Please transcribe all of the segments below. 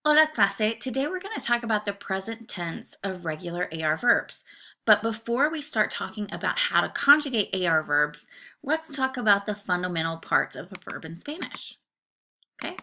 Hola clase, today we're going to talk about the present tense of regular AR verbs. But before we start talking about how to conjugate AR verbs, let's talk about the fundamental parts of a verb in Spanish. Okay?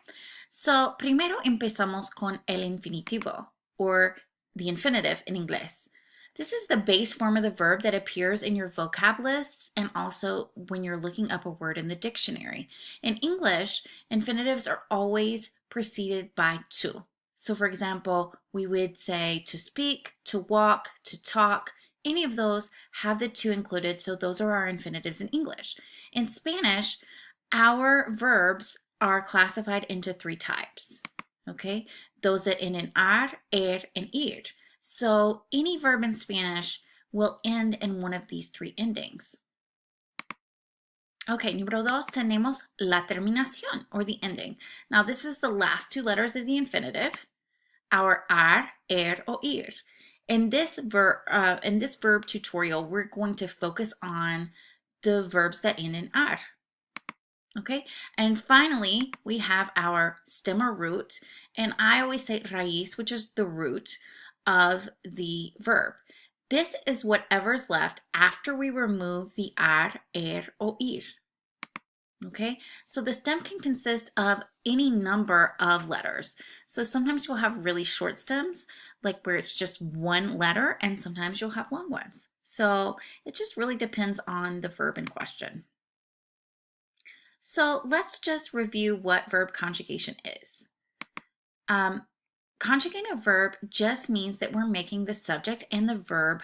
So, primero empezamos con el infinitivo, or the infinitive in English. This is the base form of the verb that appears in your vocab lists and also when you're looking up a word in the dictionary. In English, infinitives are always preceded by to. So, for example, we would say to speak, to walk, to talk. Any of those have the to included, so those are our infinitives in English. In Spanish, our verbs are classified into three types, okay? Those that end in ar, and ir. So any verb in Spanish will end in one of these three endings. Okay, número dos, tenemos la terminación, or the ending. Now this is the last two letters of the infinitive, our ar, or ir. In this verb tutorial, we're going to focus on the verbs that end in ar. Okay, and finally, we have our stem or root, and I always say raíz, which is the root of the verb. This is whatever's left after we remove the ar, or ir. Okay, so the stem can consist of any number of letters. So sometimes you'll have really short stems, like where it's just one letter, and sometimes you'll have long ones. So it just really depends on the verb in question. So let's just review what verb conjugation is. Conjugating a verb just means that we're making the subject and the verb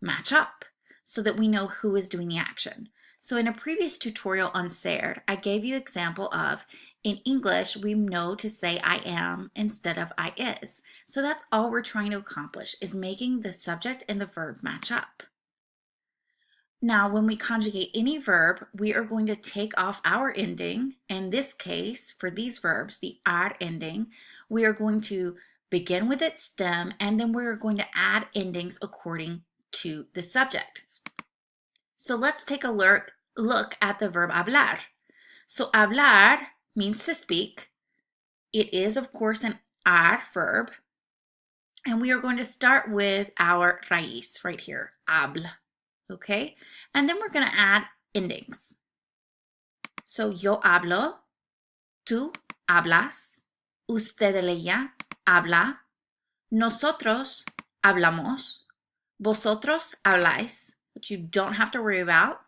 match up so that we know who is doing the action. So in a previous tutorial on ser, I gave you the example of, in English, we know to say I am instead of I is. So that's all we're trying to accomplish, is making the subject and the verb match up. Now, when we conjugate any verb, we are going to take off our ending. In this case, for these verbs, the ar ending, we are going to begin with its stem, and then we're going to add endings according to the subject. So let's take a look at the verb hablar. So hablar means to speak. It is, of course, an ar verb. And we are going to start with our raíz right here, habla. Okay, and then we're going to add endings. So yo hablo, tú hablas, usted ella habla, nosotros hablamos, vosotros habláis, which you don't have to worry about,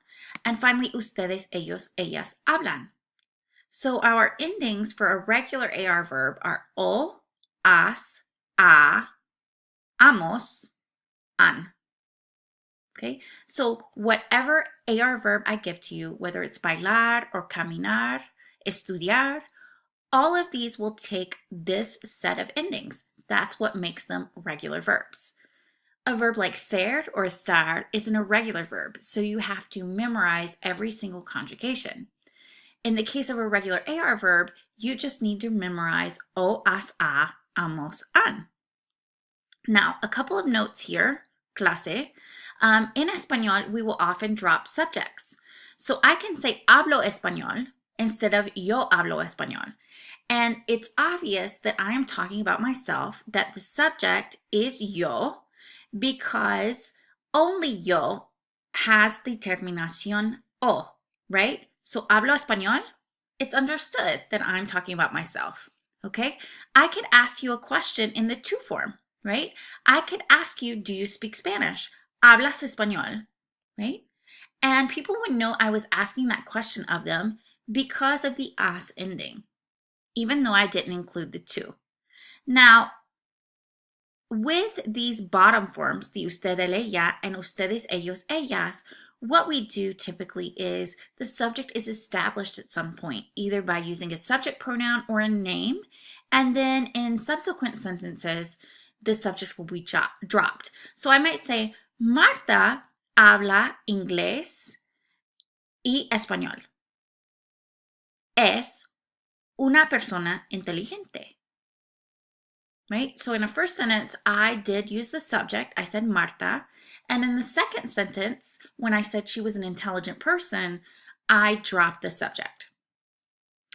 and finally ustedes, ellos, ellas hablan. So our endings for a regular AR verb are o, as, a, amos, an. Okay, so whatever AR verb I give to you, whether it's bailar or caminar, estudiar, all of these will take this set of endings. That's what makes them regular verbs. A verb like ser or estar is an irregular verb, so you have to memorize every single conjugation. In the case of a regular AR verb, you just need to memorize o, as, a, amos, an. Now, a couple of notes here, clase. In español, we will often drop subjects. So I can say hablo español instead of yo hablo español. And it's obvious that I am talking about myself, that the subject is yo, because only yo has the terminación o, right? So hablo español, it's understood that I'm talking about myself, okay? I could ask you a question in the to form, right? I could ask you, do you speak Spanish? ¿Hablas español? Right? And people would know I was asking that question of them because of the as ending, even though I didn't include the to. Now, with these bottom forms, the usted, ella, and ustedes, ellos, ellas, what we do typically is the subject is established at some point, either by using a subject pronoun or a name, and then in subsequent sentences, the subject will be dropped. So I might say, Marta habla inglés y español. Es una persona inteligente. Right? So in a first sentence, I did use the subject. I said Marta. And in the second sentence, when I said she was an intelligent person, I dropped the subject.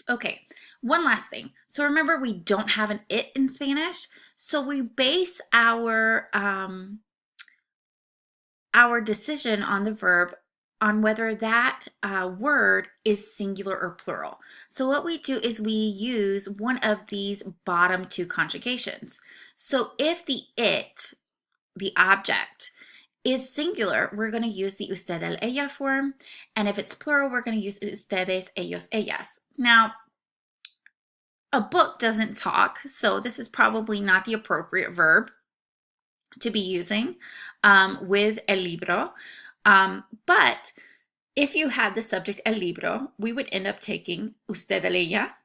Okay, One last thing. So remember, we don't have an it in Spanish, so we base our decision on the verb on whether that word is singular or plural. So what we do is we use one of these bottom two conjugations. So if the it, the object, is singular, we're going to use the usted, el, ella form. And if it's plural, we're going to use ustedes, ellos, ellas. Now, a book doesn't talk, so this is probably not the appropriate verb to be using with el libro. But if you had the subject el libro, we would end up taking usted, el, ella,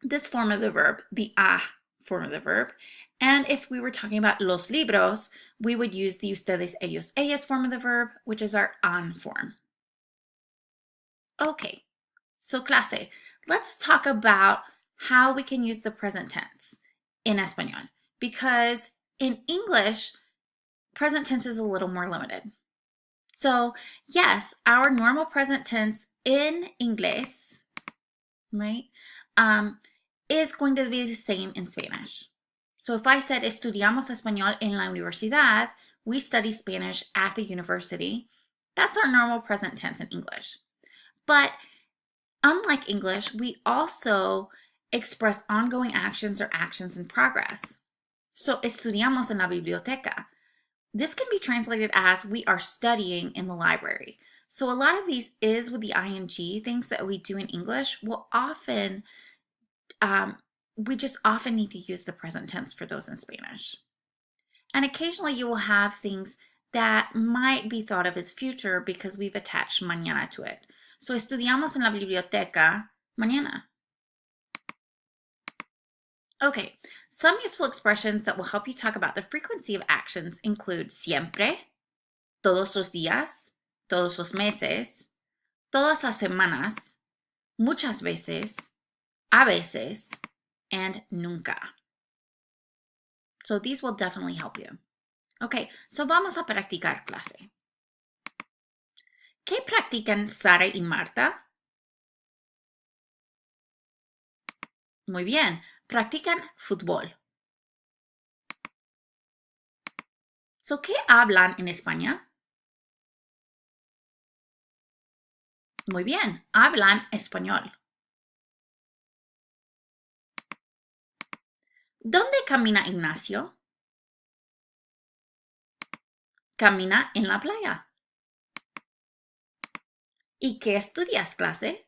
this form of the verb, the a form of the verb. And if we were talking about los libros, we would use the ustedes, ellos, ellas form of the verb, which is our an form. Okay, so clase, let's talk about how we can use the present tense in Espanol, because in English, present tense is a little more limited. So yes, our normal present tense in English, right, is going to be the same in Spanish. So if I said estudiamos español en la universidad, we study Spanish at the university, that's our normal present tense in English. But unlike English, we also express ongoing actions or actions in progress. So estudiamos en la biblioteca. This can be translated as we are studying in the library. So a lot of these is with the ing things that we do in English will often, we just often need to use the present tense for those in Spanish. And occasionally you will have things that might be thought of as future because we've attached mañana to it. So estudiamos en la biblioteca mañana. Okay, some useful expressions that will help you talk about the frequency of actions include siempre, todos los días, todos los meses, todas las semanas, muchas veces, a veces, and nunca. So these will definitely help you. Okay, so vamos a practicar clase. ¿Qué practican Sara y Marta? Muy bien, practican fútbol. So, ¿qué hablan en España? Muy bien, hablan español. ¿Dónde camina Ignacio? Camina en la playa. ¿Y qué estudias, clase?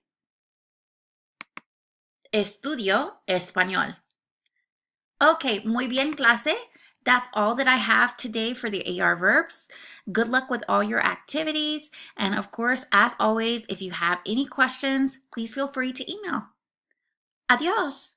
Estudio español. Okay, muy bien, clase. That's all that I have today for the AR verbs. Good luck with all your activities. And of course, as always, if you have any questions, please feel free to email. Adios.